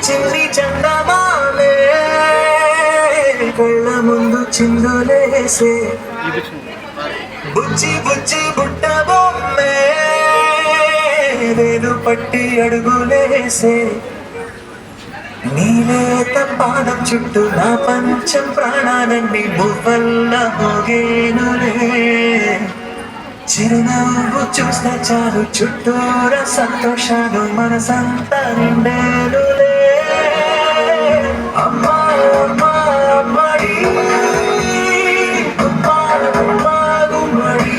చిన్ని చందమామే కళ్ళ ముందు చిందులేసే బుజ్జి బుజ్జి బుట్ట బొమ్మే వేలు పట్టి అడుగులేసే నీలేత పాదం చుట్టూ నా పంచం ప్రాణాలన్నీ మువ్వల్ల మోగేనులే చిరునవ్వు చూస్తే చాలు చుట్టూరా సంతోషాలు మనసంతా నిండేనులే అమ్మా అమ్మా అమ్మడి అమ్మా అమ్మా గుమ్మడి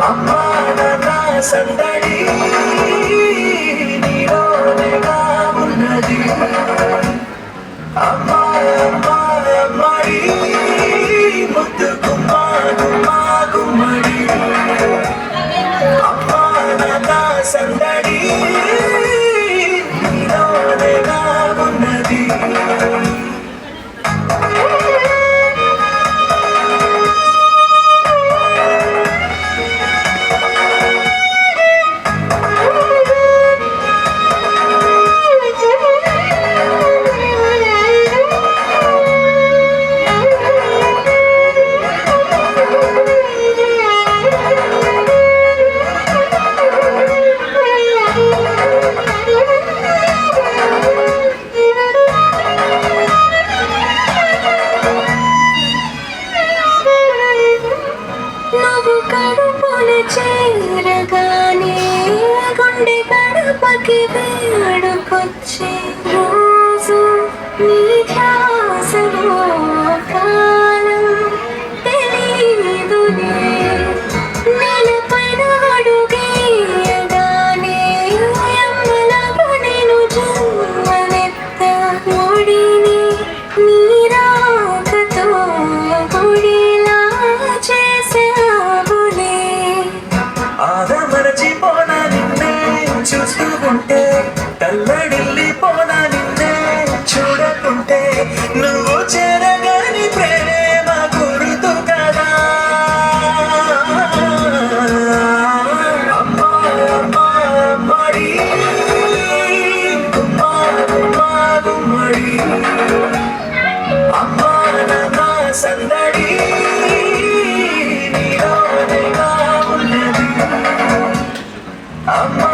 అమ్మా నాన్న సందడి నీలోనేగా ఉన్నది అమ్మా అమ్మా అమ్మడి ముద్దు గుమ్మా గుమ్మా గుమ్మడి అమ్మా నాన్న సందడి నీలోనేగా ఉన్నది చేరగానే గుండె గడపకి వేడుకొచ్చే రోజు నీ ధ్యాసలో కాలం తెలీదులే నేలపైన అడుగేయగానే అమ్మలాగా నేను జన్మనెత్త ఒడిని నీ రాకతో గుడిలా చేసావులే మరచిపోనా నిన్నే చూస్తూ ఉంటే తల్లడిల్లిపోనా నిన్నే చూడకుంటే నువ్వు చేరగాని ప్రేమ గుర్తు కదా అమ్మా అమ్మా అమ్మడి గుమ్మా గుమ్మా గుమ్మడి అమ్మా నాన్న సందడి నీలోనేగా ఉన్నది అమ్మా